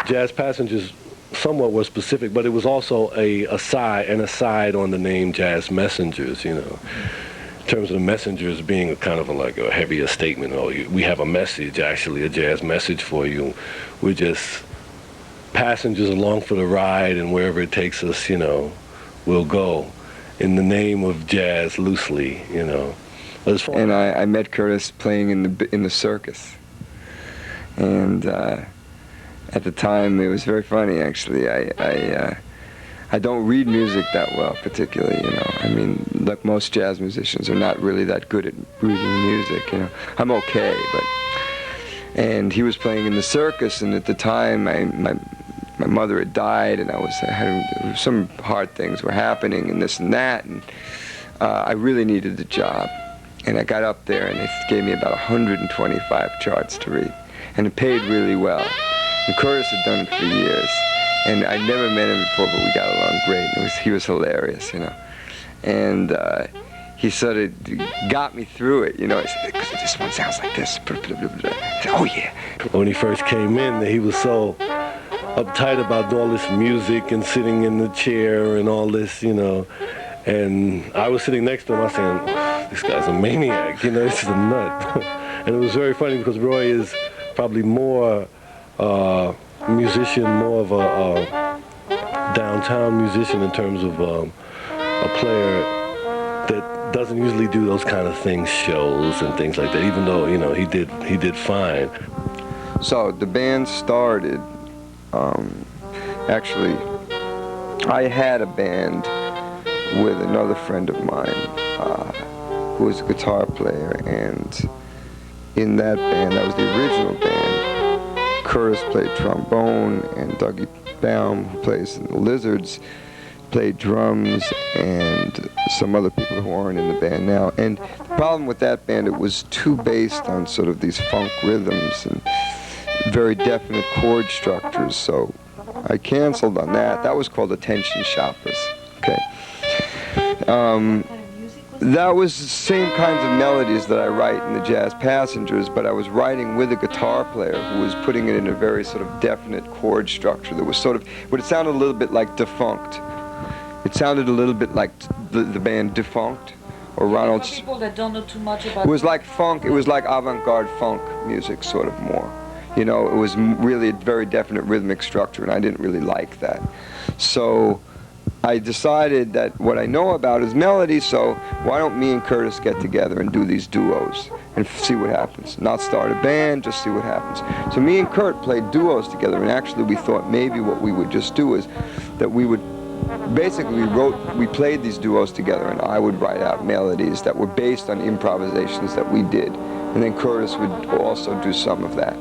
Jazz Passengers somewhat was specific, but it was also an aside on the name Jazz Messengers, you know, in terms of the messengers being kind of like a heavier statement. Oh, we have a message, actually, a jazz message for you. We're just passengers along for the ride, and wherever it takes us, you know, we'll go in the name of jazz, loosely, you know. And I met Curtis playing in the circus, and at the time it was very funny, actually. I don't read music that well, particularly, you know. I mean, like most jazz musicians are not really that good at reading music, you know. I'm okay, but... And he was playing in the circus, and at the time my mother had died, and some hard things were happening, and this and that, and I really needed a job. And I got up there, and they gave me about 125 charts to read, and it paid really well. And Curtis had done it for years, and I never met him before, but we got along great. He was hilarious, you know. And he sort of got me through it, you know. He said, this one sounds like this. I said, oh yeah. When he first came in, he was so uptight about all this music and sitting in the chair and all this, you know. And I was sitting next to him. I was saying, this guy's a maniac, you know, this is a nut. And it was very funny because Roy is probably more musician, more of a downtown musician in terms of a player that doesn't usually do those kind of things, shows and things like that, even though, you know, he did fine. So the band started, actually, I had a band with another friend of mine who was a guitar player, and in that band, that was the original band, Curtis played trombone, and Dougie Baum, who plays in the Lizards, played drums, and some other people who aren't in the band now. And the problem with that band, it was too based on sort of these funk rhythms and very definite chord structures, so I canceled on that. That was called Attention Shoppers, okay? That was the same kinds of melodies that I write in the Jazz Passengers, but I was writing with a guitar player who was putting it in a very sort of definite chord structure that was sort of, but it sounded a little bit like Defunct. It sounded a little bit like the band Defunct, or Ronald. For people that don't know too much about it was like funk, it was like avant-garde funk music, sort of more. You know, it was really a very definite rhythmic structure, and I didn't really like that. So I decided that what I know about is melody, so why don't me and Curtis get together and do these duos and see what happens. Not start a band, just see what happens. So me and Kurt played duos together, and actually we thought maybe what we would just do is that we would basically we played these duos together, and I would write out melodies that were based on improvisations that we did, and then Curtis would also do some of that.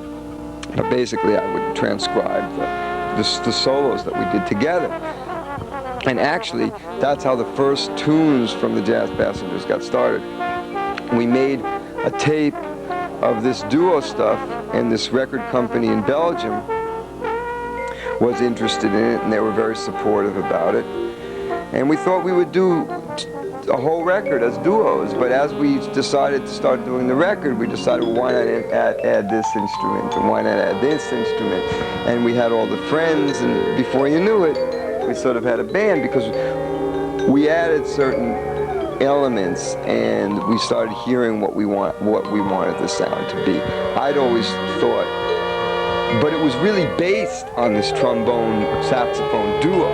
But basically I would transcribe the solos that we did together. And actually, that's how the first tunes from the Jazz Passengers got started. We made a tape of this duo stuff, and this record company in Belgium was interested in it, and they were very supportive about it. And we thought we would do a whole record as duos, but as we decided to start doing the record, we decided, well, why not add this instrument, and why not add this instrument? And we had all the friends, and before you knew it, we sort of had a band, because we added certain elements, and we started hearing what we wanted the sound to be. I'd always thought, but it was really based on this trombone saxophone duo,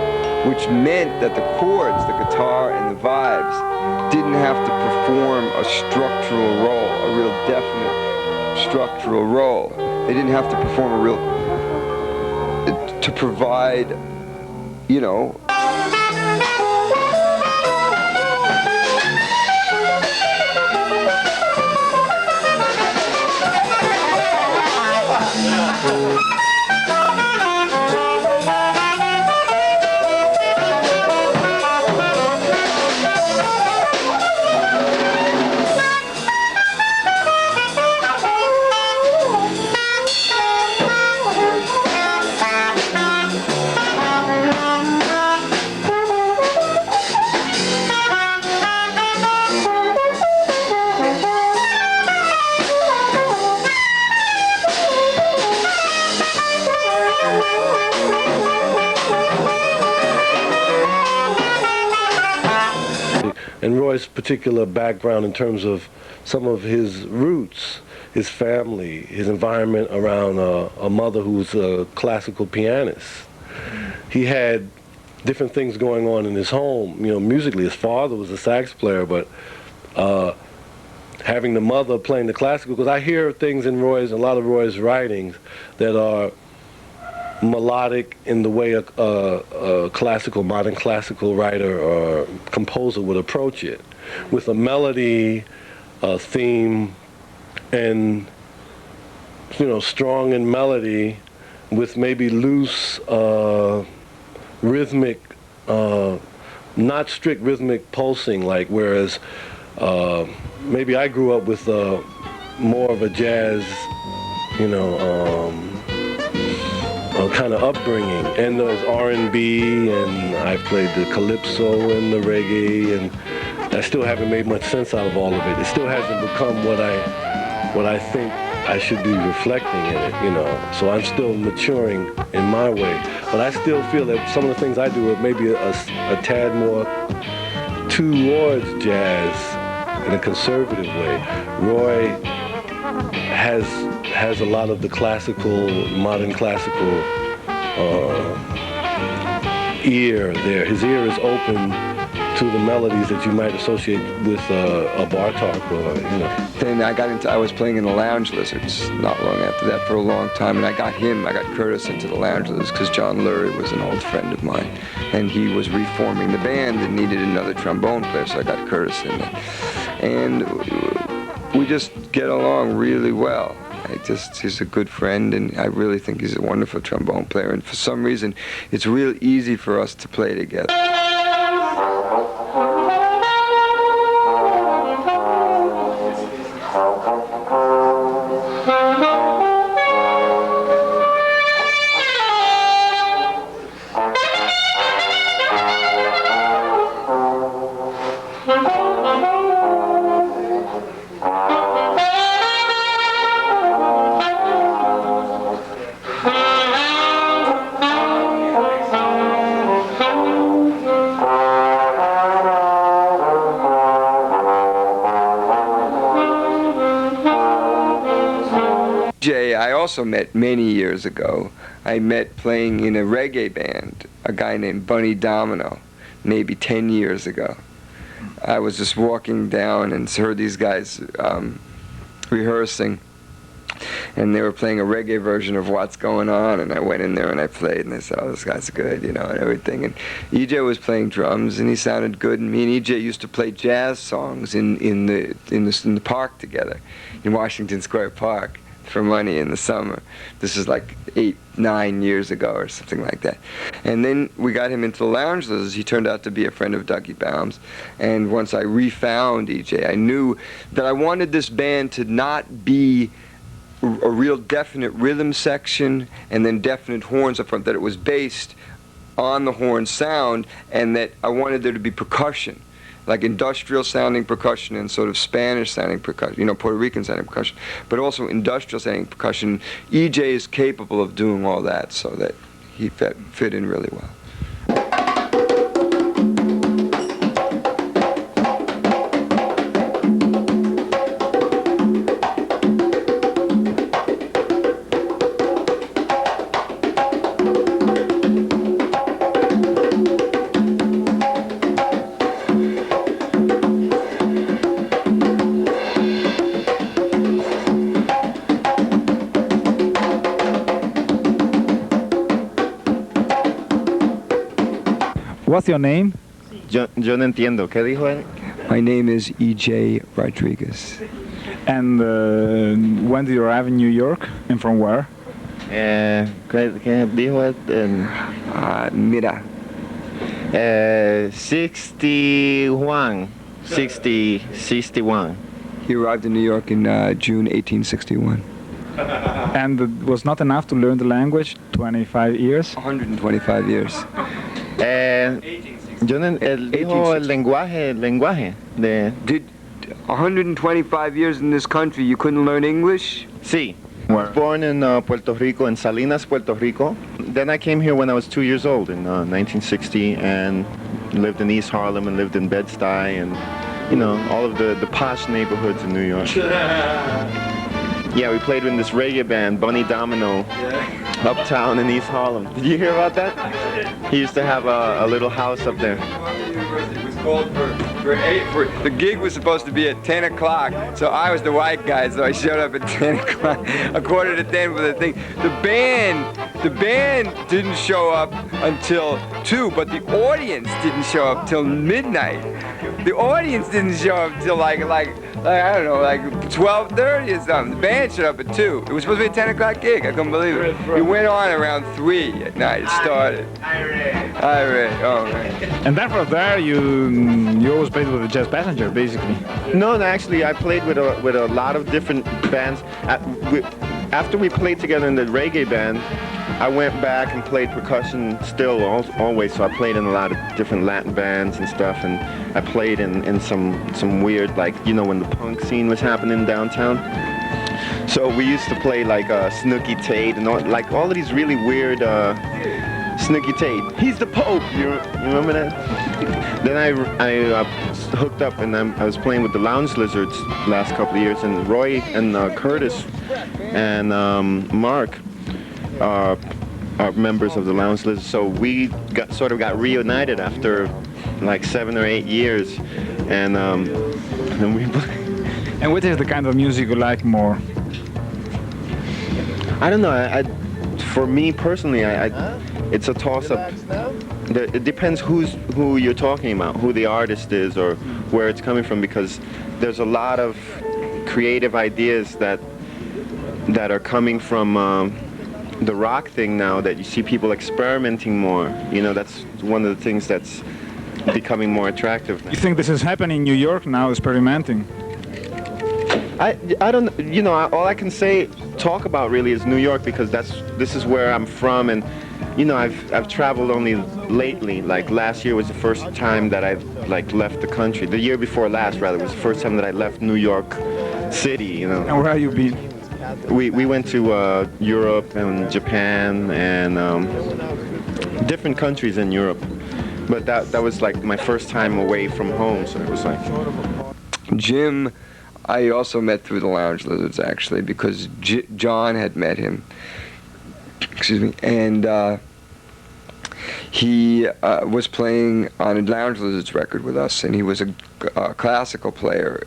which meant that the chords, the guitar and the vibes, didn't have to perform a structural role, a real definite structural role. They didn't have to perform to provide, you know, and Roy's particular background in terms of some of his roots, his family, his environment around a mother who's a classical pianist. He had different things going on in his home, you know, musically. His father was a sax player, but having the mother playing the classical, because I hear things in a lot of Roy's writings that are melodic in the way a modern classical writer or composer would approach it, with a melody, a theme, and, you know, strong in melody, with maybe loose rhythmic, not strict rhythmic pulsing, like, whereas maybe I grew up with more of a jazz, you know, kind of upbringing, and there's R&B, and I played the calypso and the reggae, and I still haven't made much sense out of all of it. It still hasn't become what I think I should be reflecting in it, you know. So I'm still maturing in my way, but I still feel that some of the things I do are maybe a tad more towards jazz in a conservative way. Roy has a lot of the modern classical ear there. His ear is open to the melodies that you might associate with a Bartok, or, you know. Then I was playing in the Lounge Lizards not long after that for a long time, and I got Curtis into the Lounge Lizards because John Lurie was an old friend of mine, and he was reforming the band and needed another trombone player, so I got Curtis in there. And we just get along really well. He's a good friend, and I really think he's a wonderful trombone player, and for some reason it's real easy for us to play together. I also met many years ago. I met playing in a reggae band, a guy named Bunny Domino, maybe 10 years ago. I was just walking down and heard these guys rehearsing and they were playing a reggae version of What's Going On, and I went in there and I played, and they said, "Oh, this guy's good," and everything. And EJ was playing drums, and he sounded good. And me and EJ used to play jazz songs in the park together, in Washington Square Park, for money in the summer. This is like 8, 9 years ago or something like that. And then we got him into the Lounge Lizards. He turned out to be a friend of Dougie Baum's. And once I refound EJ, I knew that I wanted this band to not be a real definite rhythm section and then definite horns up front, that it was based on the horn sound, and that I wanted there to be percussion, like industrial sounding percussion and sort of Spanish sounding percussion, Puerto Rican sounding percussion, but also industrial sounding percussion. EJ is capable of doing all that, so that he fit in really well. What's your name? Yo no entiendo. ¿Qué dijo él? My name is EJ Rodriguez. And when did you arrive in New York? And from where? ¿Qué dijo él? Mira, 61. he arrived in New York in June 1861. And it was not enough to learn the language? 25 years? 125 years. Yo no, él dijo el lenguaje de... Did 125 years in this country, you couldn't learn English? Sí. I was born in Puerto Rico, in Salinas, Puerto Rico. Then I came here when I was 2 years old in 1960, and lived in East Harlem and lived in Bed-Stuy and, all of the posh neighborhoods in New York. Yeah, we played in this reggae band, Bunny Domino, uptown in East Harlem. Did you hear about that? He used to have a little house up there. It was called the gig was supposed to be at 10 o'clock, so I was the white guy, so I showed up at 10 o'clock, a quarter to 10 for the thing. The band didn't show up until 2, but the audience didn't show up till midnight. The audience didn't show up till like I don't know, like 12:30 or something. The band showed up at 2. It was supposed to be a 10 o'clock gig. I couldn't believe it. It went on around 3 at night. It started. I read. Oh man. And then from there, you always played with the Jazz Passenger, basically. No, actually, I played with a lot of different bands. After we played together in the reggae band, I went back and played percussion still always, so I played in a lot of different Latin bands and stuff, and I played in some weird, like, when the punk scene was happening downtown. So we used to play like Snooky Tate and all of these really weird Snooky Tate. He's the Pope. You remember that? Then I hooked up and I was playing with the Lounge Lizards last couple of years, and Roy and Curtis and Mark are members of the Lounge Lizards. So we sort of got reunited after like 7 or 8 years, and we. And what is the kind of music you like more? I don't know. For me personally, it's a toss-up. It depends who you're talking about, who the artist is, or where it's coming from, because there's a lot of creative ideas that are coming from the rock thing now, that you see people experimenting more. That's one of the things that's becoming more attractive now. You think this is happening in New York now, experimenting? I don't, all I can talk about really is New York, because this is where I'm from, and I've traveled only lately. Like last year was the first time that I've left the country. The year before last, rather, was the first time that I left New York City. And where have you been? We went to Europe and Japan and different countries in Europe. But that was like my first time away from home, so it was like. Jim, I also met through the Lounge Lizards, actually, because John had met him. Excuse me, and he was playing on a Lounge Lizards record with us, and he was a classical player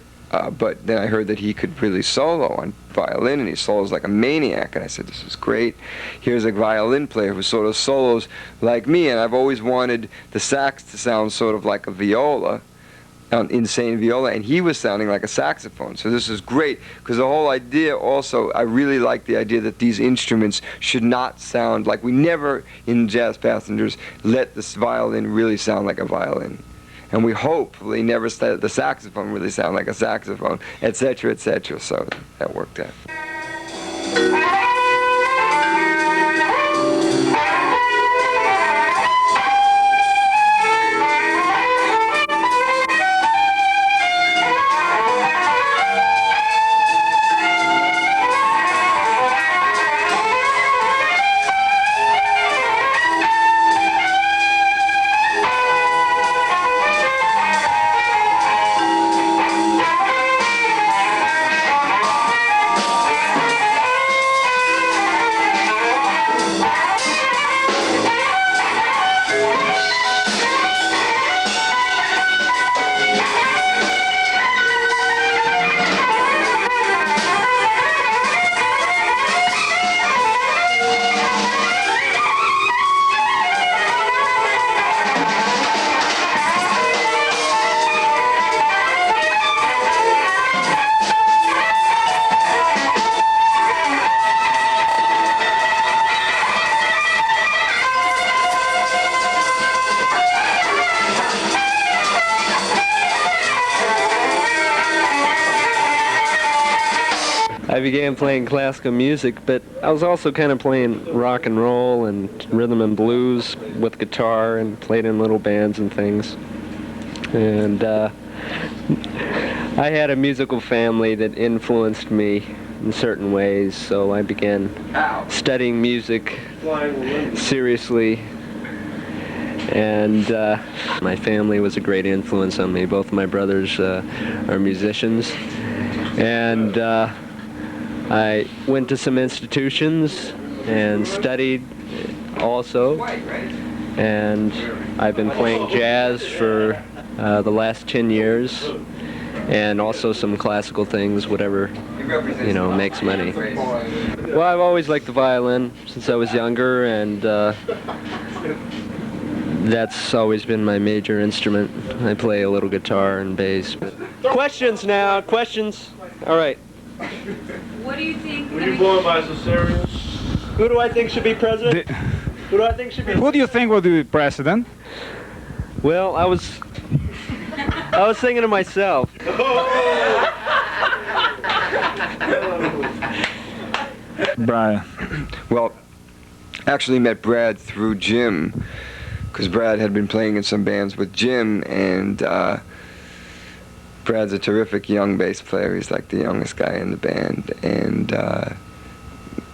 But then I heard that he could really solo on violin, and he solos like a maniac. And I said, this is great. Here's a violin player who sort of solos like me. And I've always wanted the sax to sound sort of like a viola, an insane viola, and he was sounding like a saxophone. So this is great, because the whole idea also, I really like the idea that these instruments should not sound like, we never in Jazz Passengers let this violin really sound like a violin. And we hopefully never let the saxophone really sound like a saxophone, etc., etc. So that worked out. I began playing classical music, but I was also kind of playing rock and roll and rhythm and blues with guitar, and played in little bands and things. And I had a musical family that influenced me in certain ways, so I began studying music seriously. And my family was a great influence on me. Both my brothers are musicians. And I went to some institutions and studied also, and I've been playing jazz for the last 10 years, and also some classical things, whatever, you know, makes money. Well, I've always liked the violin since I was younger, and that's always been my major instrument. I play a little guitar and bass. But questions now, questions. All right. What do you think? Were you born by cesarean? Who do I think should be president? Who do I think should be? Who do you think will be president? Well, I was thinking to myself. Brian. Well, actually met Brad through Jim, because Brad had been playing in some bands with Jim, and Brad's a terrific young bass player. He's like the youngest guy in the band, and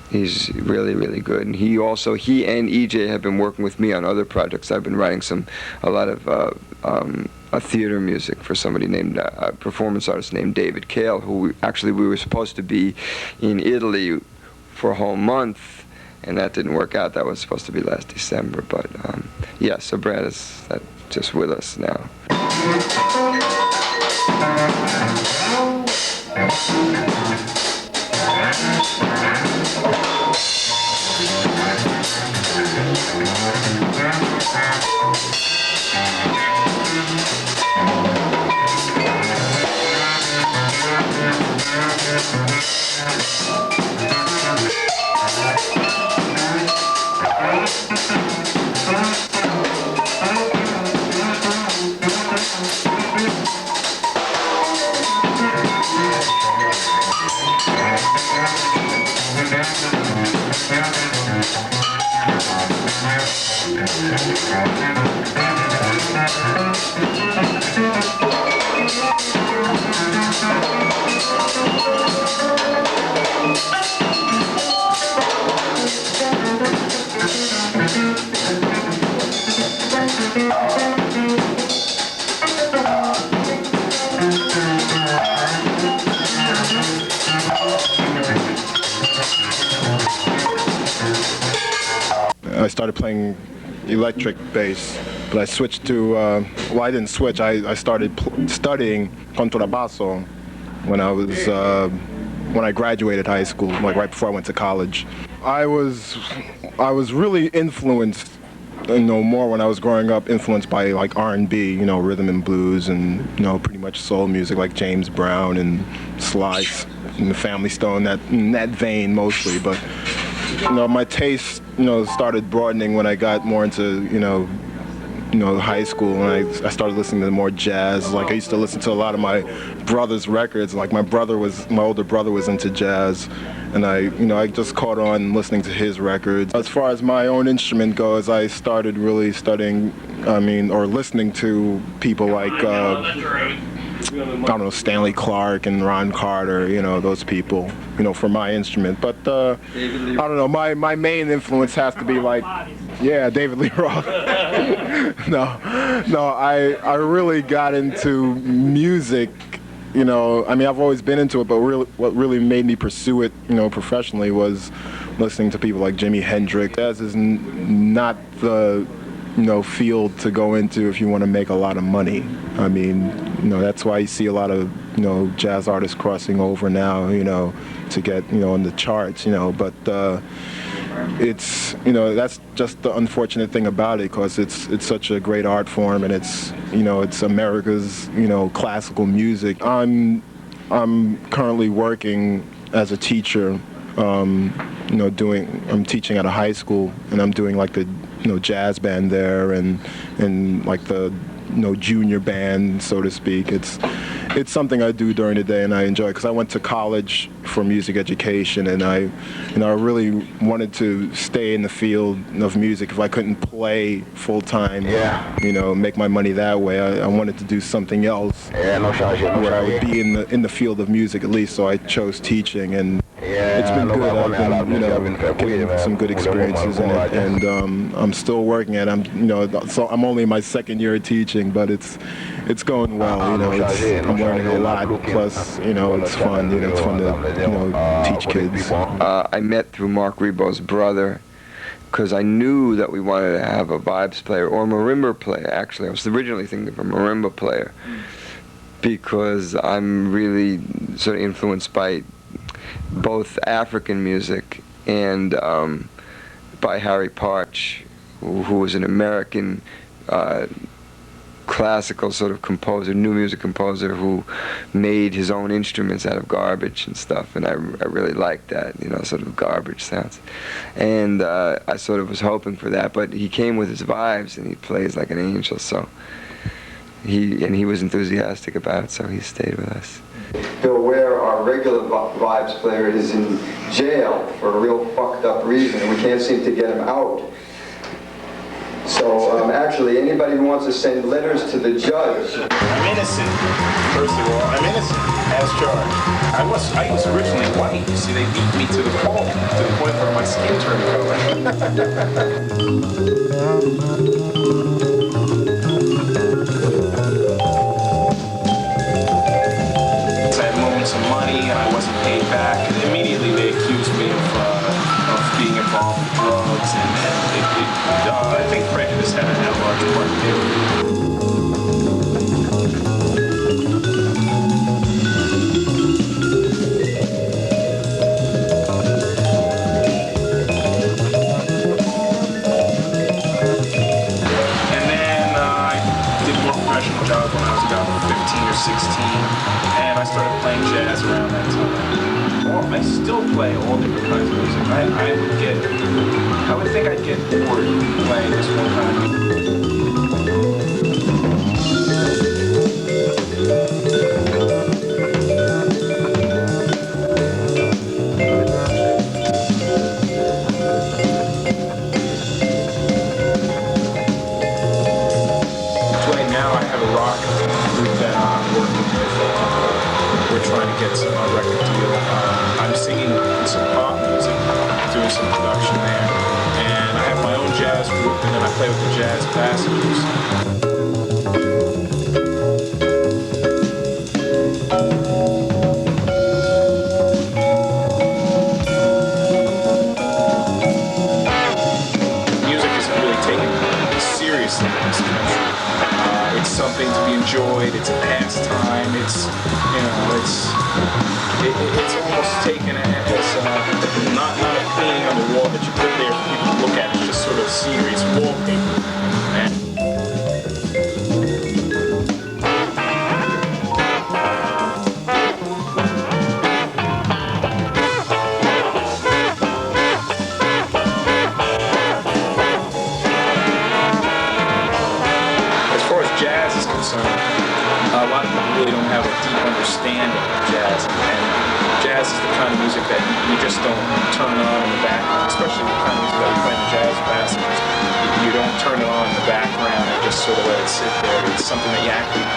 he's really, really good. And he and EJ have been working with me on other projects. I've been writing a lot of theater music for somebody named, a performance artist named David Cale, who we were supposed to be in Italy for a whole month, and that didn't work out. That was supposed to be last December, but yeah, so Brad is just with us now. I started playing electric bass, but I switched to, well, I didn't switch. I started studying contrabasso when I graduated high school, like right before I went to college. I was really influenced, more when I was growing up, influenced by like R&B, rhythm and blues, and pretty much soul music like James Brown and Sly and the Family Stone, in that vein mostly. But my taste, started broadening when I got more into, high school, and I started listening to more jazz. Like I used to listen to a lot of my brother's records. Like my older brother was into jazz, and I just caught on listening to his records. As far as my own instrument goes, I started really studying, or listening to people like, I don't know, Stanley Clarke and Ron Carter, those people, for my instrument. But I don't know, my main influence has to be like, yeah, David Lee Roth. No, I really got into music, I've always been into it, but what really made me pursue it, professionally was listening to people like Jimi Hendrix. Jazz is not the field to go into if you want to make a lot of money. That's why you see a lot of, jazz artists crossing over now, to get, on the charts, but it's, that's just the unfortunate thing about it, because it's such a great art form, and it's America's, classical music. I'm currently working as a teacher, I'm teaching at a high school, and I'm doing like the jazz band there, and like the junior band, so to speak. It's something I do during the day, and I enjoy it because I went to college for music education, and I really wanted to stay in the field of music. If I couldn't play full time, make my money that way, I wanted to do something else where I would be in the field of music at least. So I chose teaching, and it's been good. I've been, getting some good experiences in it, and I'm still working at it. So I'm only in my second year of teaching, but it's going well. I'm learning a lot. Plus, it's fun. It's fun to teach kids. I met through Mark Ribot's brother, because I knew that we wanted to have a vibes player or a marimba player. Actually, I was originally thinking of a marimba player, because I'm really sort of influenced by both African music and by Harry Partch, who was an American classical sort of composer, new music composer, who made his own instruments out of garbage and stuff, and I really liked that, sort of garbage sounds. And I sort of was hoping for that, but he came with his vibes, and he plays like an angel, so he was enthusiastic about it, so he stayed with us. Bill Ware, our regular vibes player, is in jail for a real fucked up reason, and we can't seem to get him out. So actually, anybody who wants to send letters to the judge. I'm innocent. First of all, I'm innocent as charged. I was originally white. You see, they beat me to the point where my skin turned color. I had moments of money and I wasn't paid back, and immediately they accused me of being involved with drugs, and I think prejudice had a large part to do with it. And then I did more professional jobs when I was about 15 or 16, and I started playing jazz around that time. Well, I still play all different kinds of music. I would think I'd get bored playing just one kind of music. Right now I have a rock group that I'm working with. We're trying to get some record deal. I'm singing some pop music, doing some production there. And I have my own jazz group, and then I play with the Jazz Passengers. Music isn't really taken seriously in this country. It's something to be enjoyed. It's a pastime. It's, you know, it's almost taken as not a painting on the wall that you put there for people to look at. It's just sort of scenery. It's wallpaper. And as far as jazz is concerned, a lot of people really don't have a deep understanding of jazz, and jazz is the kind of music that you just don't turn on in the background, especially the kind of music that we play in the jazz classes. You don't turn it on in the background and just sort of let it sit there. It's something that you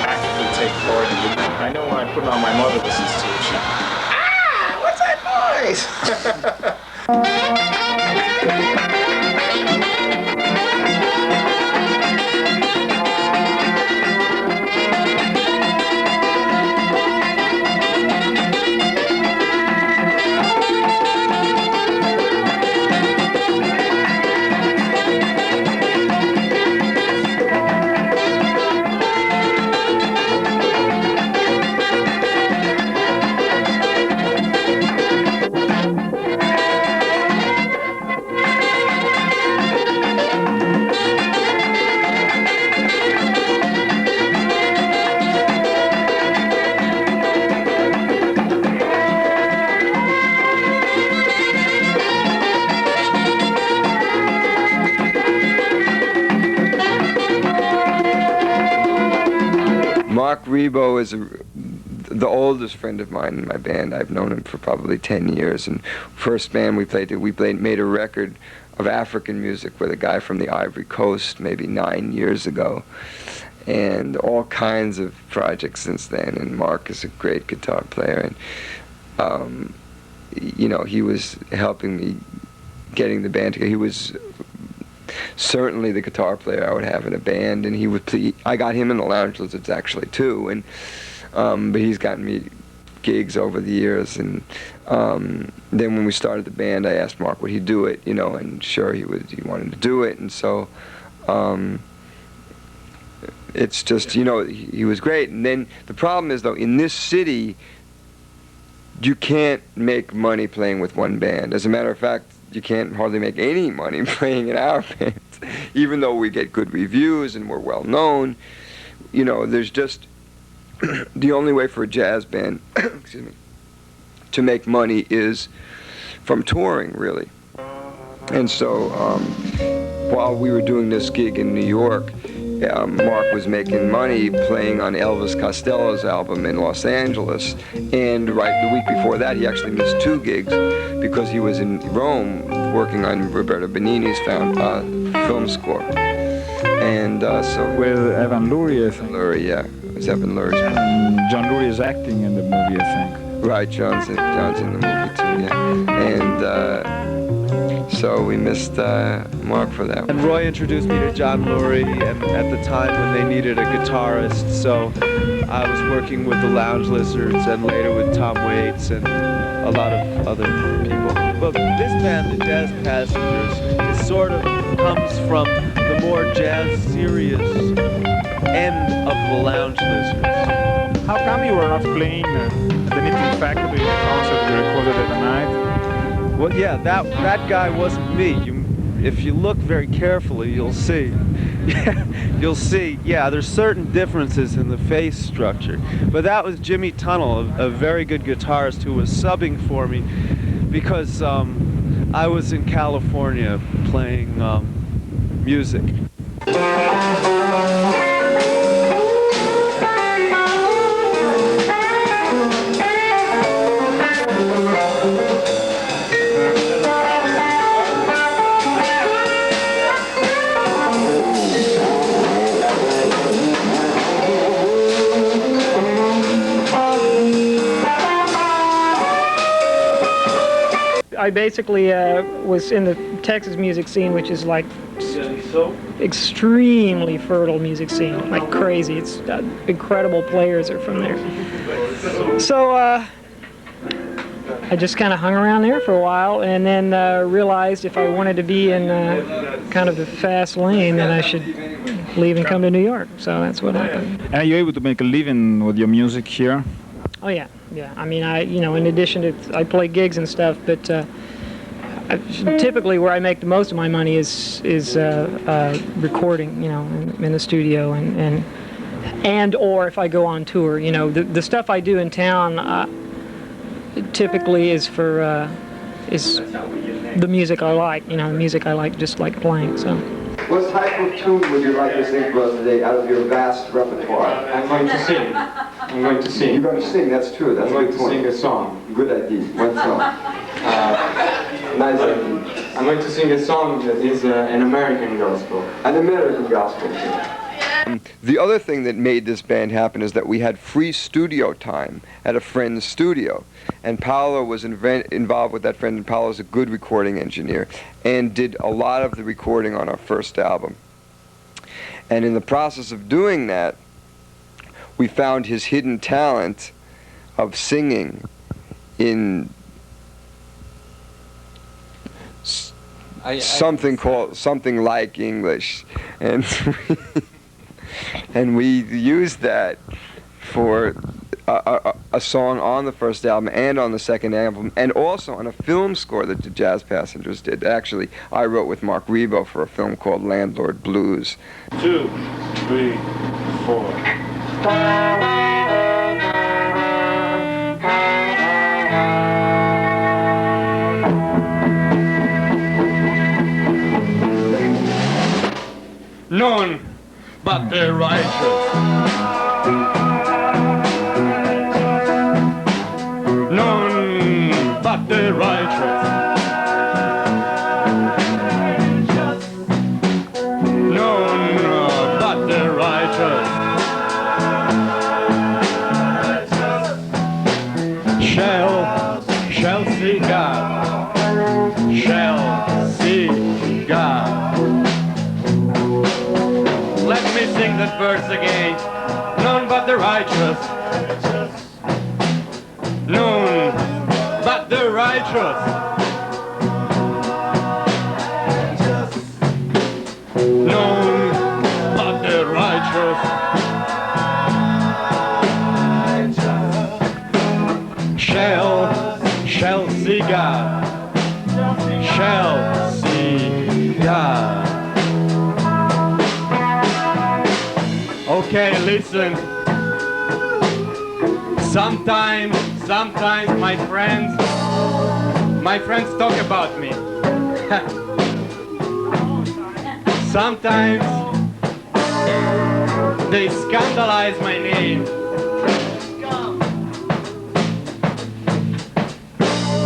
actively take part in. I know when I put it on, my mother listens to it. She, what's that noise? Mark Ribot is the oldest friend of mine in my band. I've known him for probably 10 years. And first band we made a record of African music with a guy from the Ivory Coast maybe 9 years ago. And all kinds of projects since then. And Mark is a great guitar player. And, you know, he was helping me getting the band together. He was certainly the guitar player I would have in a band, and he would play. I got him in the Lounge Lizards actually too, and but he's gotten me gigs over the years. And then when we started the band, I asked Mark would he do it, you know, and sure he wanted to do it, and so it's just, you know, he was great. And then the problem is though, in this city, you can't make money playing with one band. As a matter of fact, you can't hardly make any money playing in our band, even though we get good reviews and we're well known. You know, there's just the only way for a jazz band excuse me, to make money is from touring, really. And so while we were doing this gig in New York, Mark was making money playing on Elvis Costello's album in Los Angeles, and right the week before that he actually missed 2 gigs because he was in Rome working on Roberto Benigni's film score. And so With Evan Lurie, I think. Lurie, yeah, it was Evan Lurie. John Lurie is acting in the movie, I think. Right, John's in the movie too, yeah. And so we missed Mark for that. And Roy introduced me to John Lurie, and at the time when they needed a guitarist, so I was working with the Lounge Lizards and later with Tom Waits and a lot of other people. But this band, the Jazz Passengers, it sort of comes from the more jazz serious end of the Lounge Lizards. How come you were not playing at the Knitting Factory concert you recorded at the night? Well, yeah, that guy wasn't me. If you look very carefully, you'll see. You'll see, yeah, there's certain differences in the face structure. But that was Jimmy Tunnell, a very good guitarist who was subbing for me because I was in California playing music. I basically was in the Texas music scene, which is like extremely fertile music scene, like crazy. It's incredible players are from there. So I just kind of hung around there for a while, and then realized if I wanted to be in kind of the fast lane, then I should leave and come to New York. So that's what happened. Are you able to make a living with your music here? Oh yeah, yeah. I mean, in addition to, I play gigs and stuff, but typically where I make the most of my money is recording, in the studio and or if I go on tour. The stuff I do in town typically is for is the music I like. The music I like, just like playing. So. What type of tune would you like to sing for us today out of your vast repertoire? I'm going to sing. I'm going to sing. You're going to sing, that's true. That's I'm going to sing a song. Good idea. What song? Nice idea. I'm going to sing a song that is an American gospel. An American gospel. The other thing that made this band happen is that we had free studio time at a friend's studio. And Paolo was involved with that friend, and Paolo's a good recording engineer, and did a lot of the recording on our first album. And in the process of doing that, we found his hidden talent of singing in something like English, and and we used that for a song on the first album and on the second album, and also on a film score that the Jazz Passengers did. Actually, I wrote with Mark Ribot for a film called Landlord Blues. 2, 3, 4. None but the righteous. None but the righteous. None but the righteous. Shall see God. Shall see God. Let me sing that verse again. None but the righteous. None but the righteous. None but the righteous. Shall see God. Shall see God. Okay, listen. Sometimes my friends talk about me. Sometimes they scandalize my name.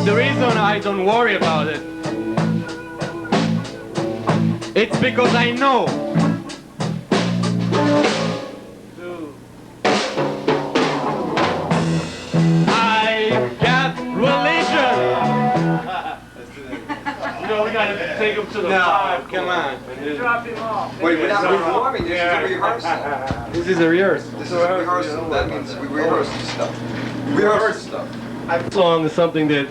The reason I don't worry about it, it's because I know we gotta take him to the five. Come on. Drop him off. Wait, we're not performing. This is a rehearsal. This is a rehearsal. This is a rehearsal. That means we rehearse stuff. Rehearse stuff. That song is something that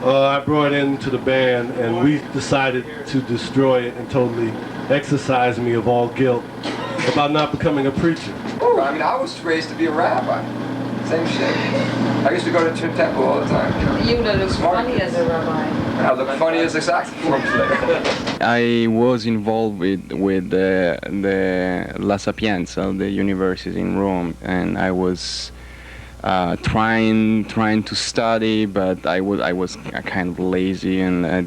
I brought into the band, and we decided to destroy it and totally exorcise me of all guilt about not becoming a preacher. Oh, I mean, I was raised to be a rabbi. Same shit. I used to go to church temple all the time. You look funny as a rabbi. And I look funny as a saxophone player. I was involved with the La Sapienza, the university in Rome, and I was trying to study, but I was kind of lazy, and I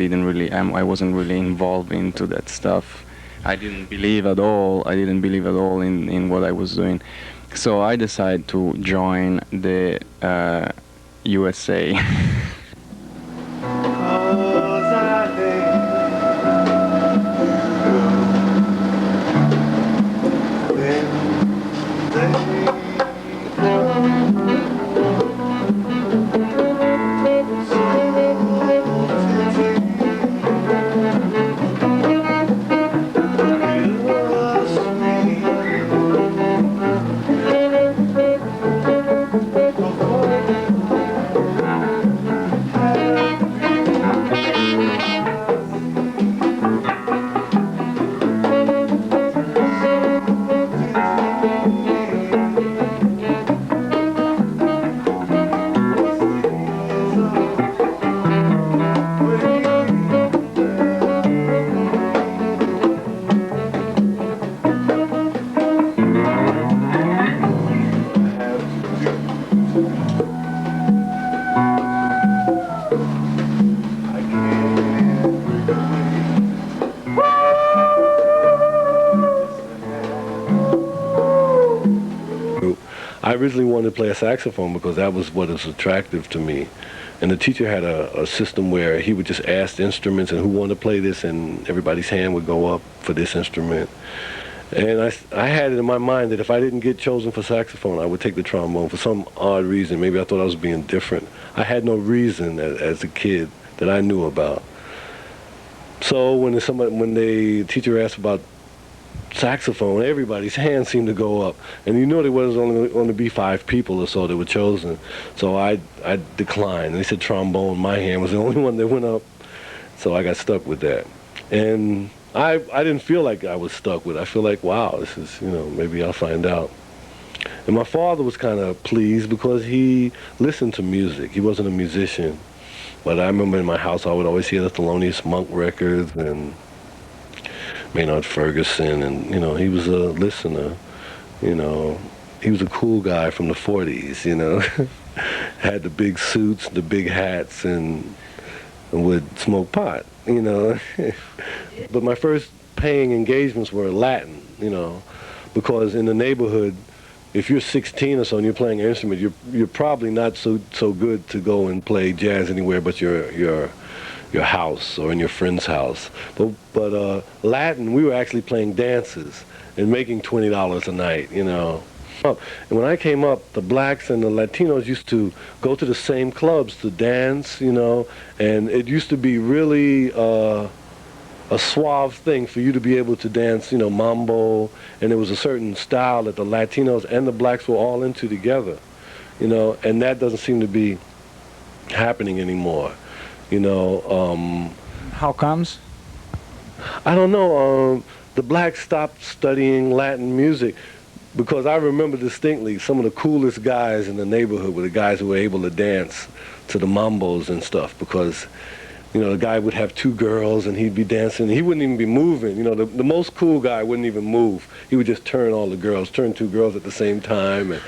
wasn't really involved into that stuff. I didn't believe at all in what I was doing. So I decided to join the USA. I originally wanted to play a saxophone because that was what was attractive to me. And the teacher had a system where he would just ask the instruments and who wanted to play this, and everybody's hand would go up for this instrument. And I had it in my mind that if I didn't get chosen for saxophone, I would take the trombone for some odd reason. Maybe I thought I was being different. I had no reason as a kid that I knew about. So when the teacher asked about saxophone, everybody's hands seemed to go up. And you know there was only going to be 5 people or so that were chosen. So I declined. They said trombone. My hand was the only one that went up. So I got stuck with that. And I didn't feel like I was stuck with it. I feel like, wow, this is, maybe I'll find out. And my father was kind of pleased because he listened to music. He wasn't a musician. But I remember in my house I would always hear the Thelonious Monk records and Maynard Ferguson, and, he was a listener. He was a cool guy from the 40s, Had the big suits, the big hats, and would smoke pot, But my first paying engagements were Latin, because in the neighborhood, if you're 16 or so and you're playing an instrument, you're probably not so good to go and play jazz anywhere but your house or in your friend's house. But Latin, we were actually playing dances and making $20 a night, And when I came up, the blacks and the Latinos used to go to the same clubs to dance, and it used to be really a suave thing for you to be able to dance, mambo, and there was a certain style that the Latinos and the blacks were all into together, and that doesn't seem to be happening anymore, How comes? I don't know. The blacks stopped studying Latin music. Because I remember distinctly some of the coolest guys in the neighborhood were the guys who were able to dance to the mambos and stuff. Because, the guy would have 2 girls and he'd be dancing. He wouldn't even be moving. The most cool guy wouldn't even move. He would just turn 2 girls at the same time. And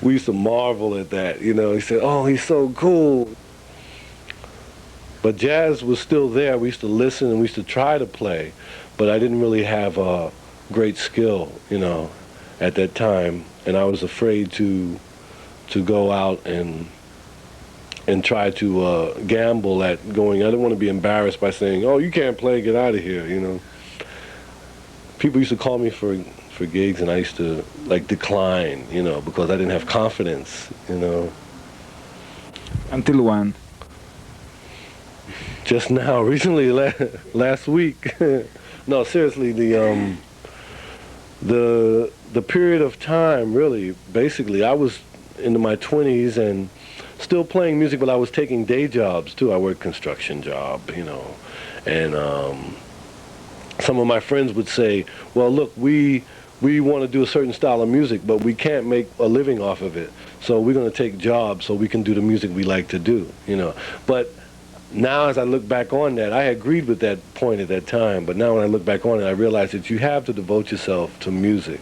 we used to marvel at that. He said, oh, he's so cool. But jazz was still there. We used to listen and we used to try to play. But I didn't really have a great skill, at that time, and I was afraid to go out and try to gamble at going. I didn't want to be embarrassed by saying, "Oh, you can't play, get out of here." People used to call me for gigs, and I used to decline, because I didn't have confidence, Until when? Just now, recently, last week. No, seriously, the period of time, really, basically, I was into my 20s and still playing music, but I was taking day jobs, too. I worked construction job, and some of my friends would say, well, look, we want to do a certain style of music, but we can't make a living off of it, so we're going to take jobs so we can do the music we like to do, But now, as I look back on that, I agreed with that point at that time, but now when I look back on it, I realize that you have to devote yourself to music.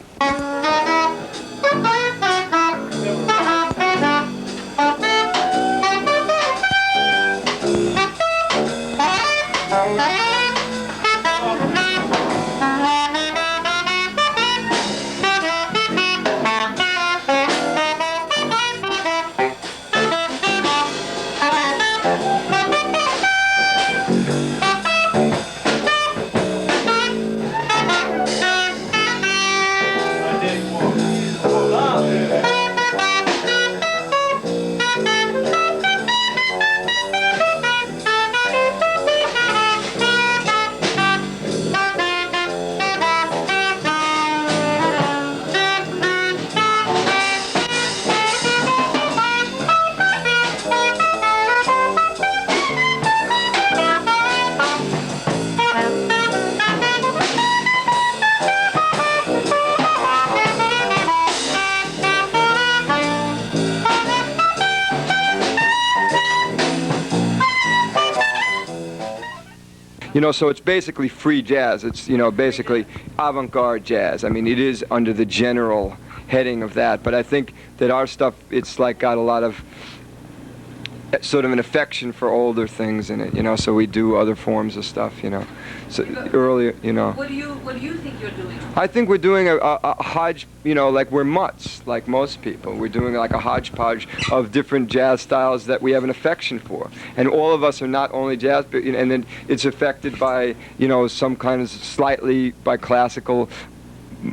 So it's basically free jazz. It's, basically avant-garde jazz. I mean, it is under the general heading of that, but I think that our stuff, it's got a lot of sort of an affection for older things in it, you know. So we do other forms of stuff, you know. So earlier, you know. What do you think you're doing? I think we're doing a hodge, you know, like we're mutts, like most people. We're doing like a hodgepodge of different jazz styles that we have an affection for. And all of us are not only jazz, but, you know, and then it's affected by, you know, some kind of slightly by classical,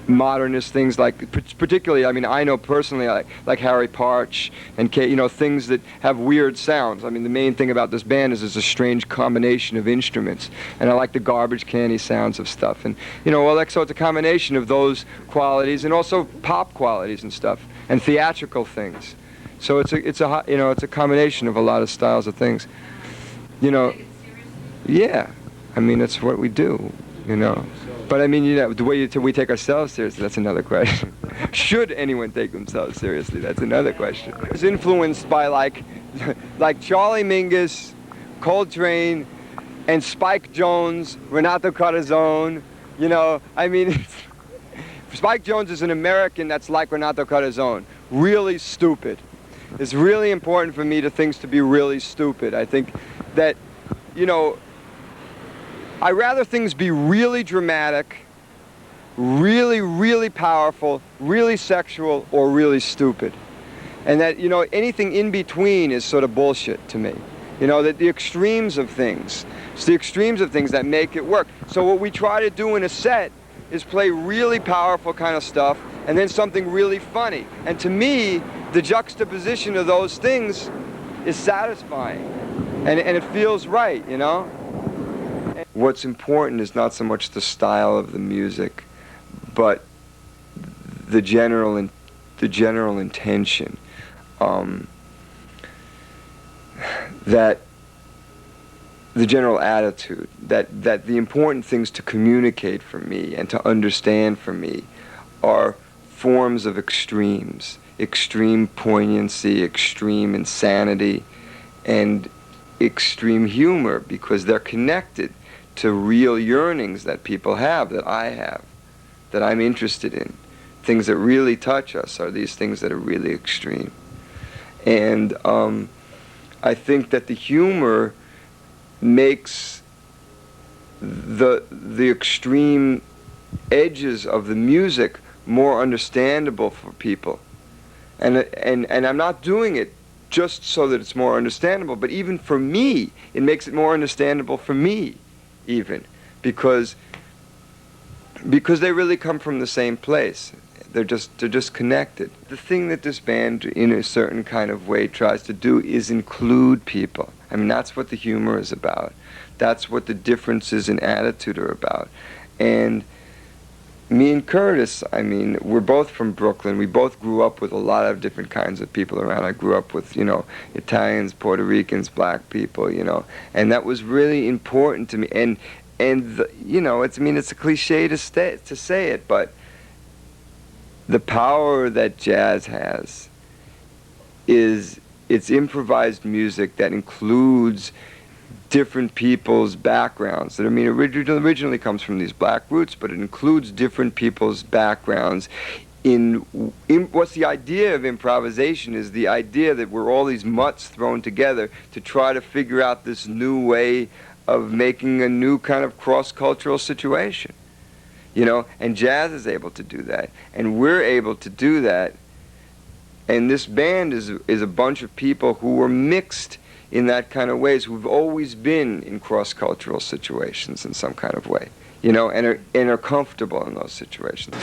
modernist things, like particularly, I mean, I know personally like Harry Parch and you know, things that have weird sounds. I mean, the main thing about this band is it's a strange combination of instruments, and I like the garbage canny sounds of stuff, and you know, well, like, so it's a combination of those qualities and also pop qualities and stuff and theatrical things. So it's a you know, it's a combination of a lot of styles of things, you know. Yeah, I mean, it's what we do, you know. But I mean, you know, the way we take ourselves seriously, that's another question. Should anyone take themselves seriously? That's another question. It's influenced by like Charlie Mingus, Coltrane, and Spike Jones, Renato Carcassonne. You know, I mean, Spike Jones is an American that's like Renato Carcassonne. Really stupid. It's really important for me to things to be really stupid. I think that, you know, I'd rather things be really dramatic, really, really powerful, really sexual, or really stupid. And that, you know, anything in between is sort of bullshit to me. You know, that the extremes of things, it's the extremes of things that make it work. So what we try to do in a set is play really powerful kind of stuff and then something really funny. And to me, the juxtaposition of those things is satisfying. And it feels right, you know? What's important is not so much the style of the music, but the general intention. That the general attitude. That the important things to communicate for me and to understand for me are forms of extremes, extreme poignancy, extreme insanity, and extreme humor, because they're connected to real yearnings that people have, that I have, that I'm interested in. Things that really touch us are these things that are really extreme. And I think that the humor makes the extreme edges of the music more understandable for people. And I'm not doing it just so that it's more understandable, but even for me, it makes it more understandable for me, even, because they really come from the same place. They're just connected. The thing that this band, in a certain kind of way, tries to do is include people. I mean, that's what the humor is about. That's what the differences in attitude are about. And me and Curtis, I mean, we're both from Brooklyn. We both grew up with a lot of different kinds of people around. I grew up with, you know, Italians, Puerto Ricans, black people, you know, and that was really important to me. And you know, it's a cliche to say it, but the power that jazz has is it's improvised music that includes different people's backgrounds. That, I mean, originally comes from these black roots, but it includes different people's backgrounds. In what's the idea of improvisation is the idea that we're all these mutts thrown together to try to figure out this new way of making a new kind of cross-cultural situation. You know, and jazz is able to do that, and we're able to do that. And this band is a bunch of people who were mixed in that kind of ways, who've always been in cross-cultural situations in some kind of way, you know, and are comfortable in those situations.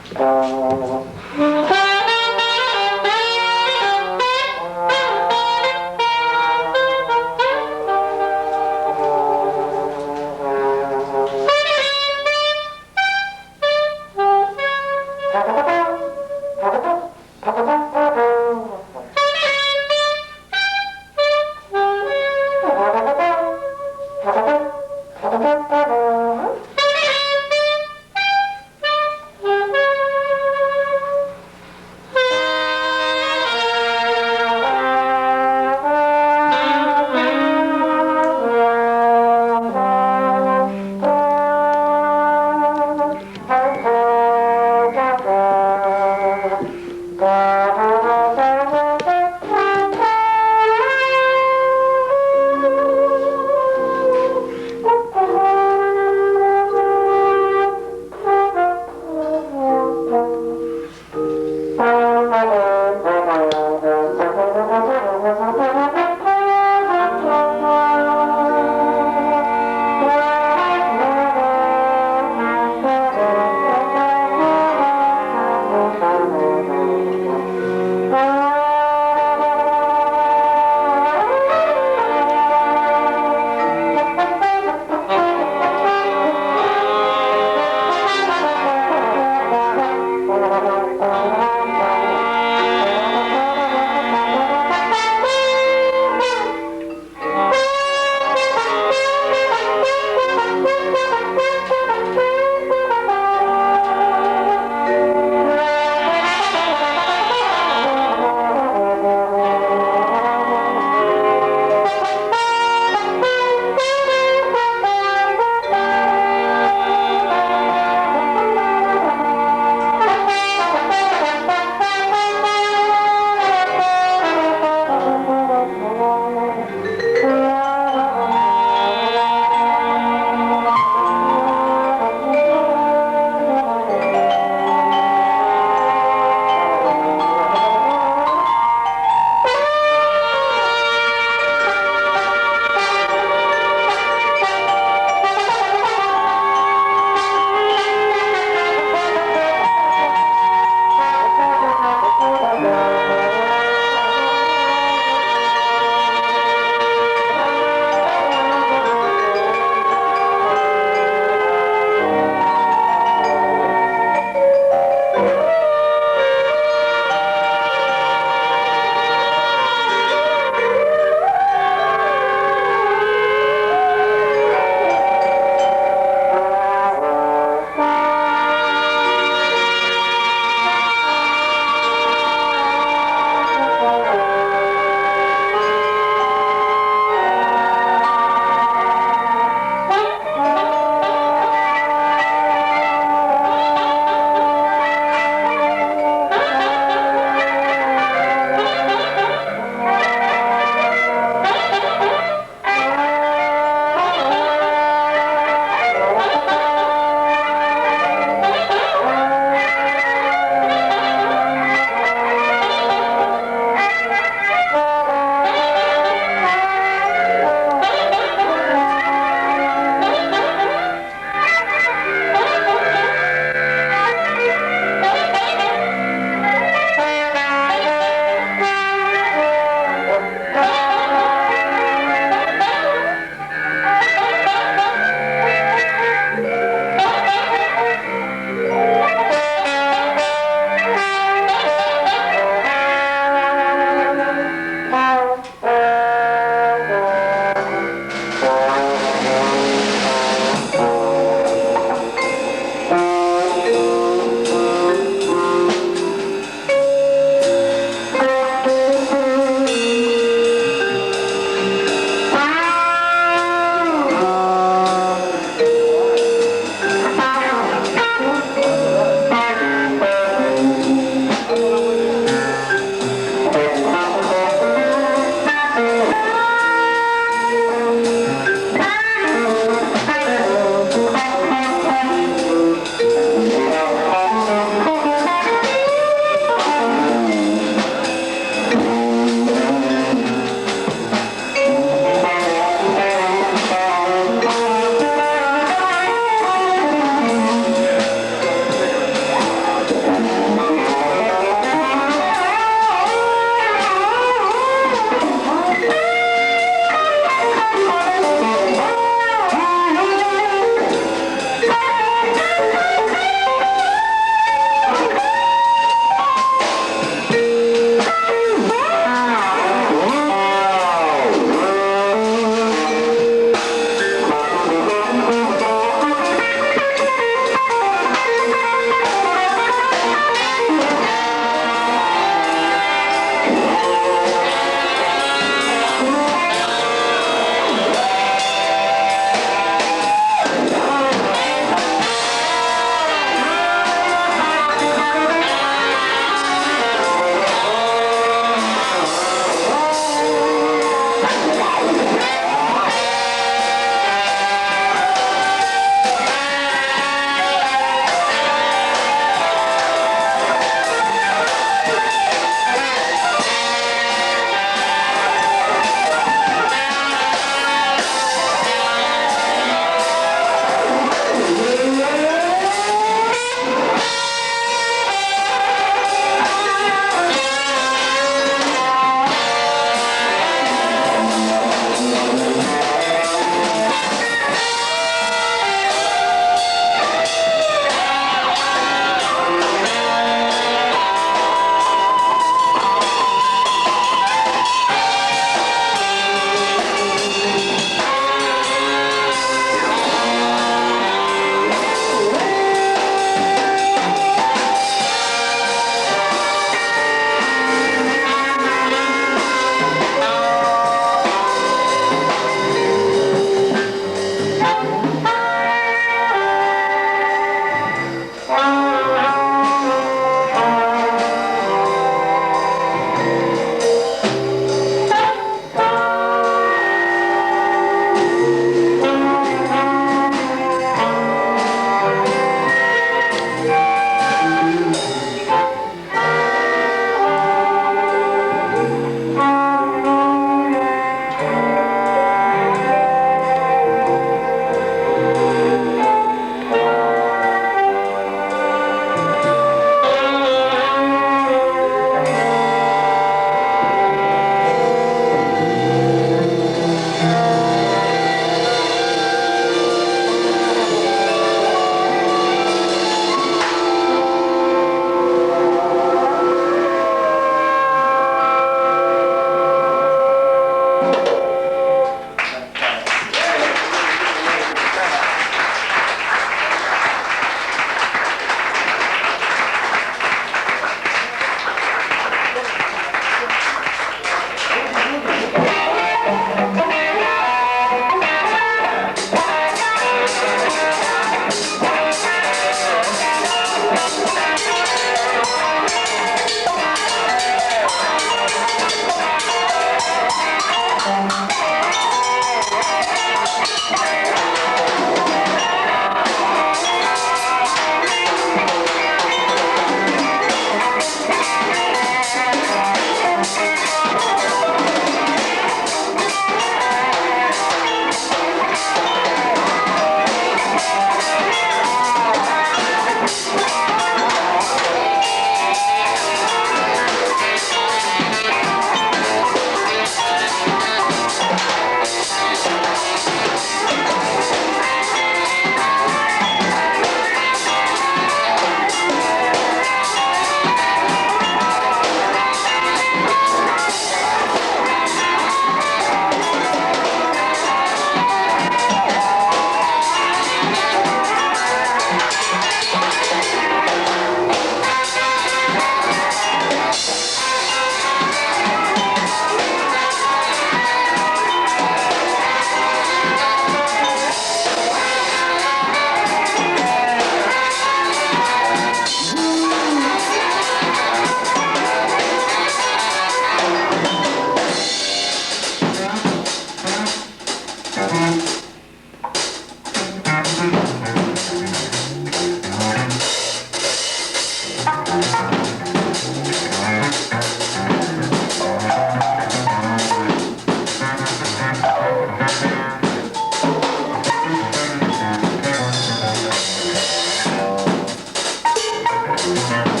Thank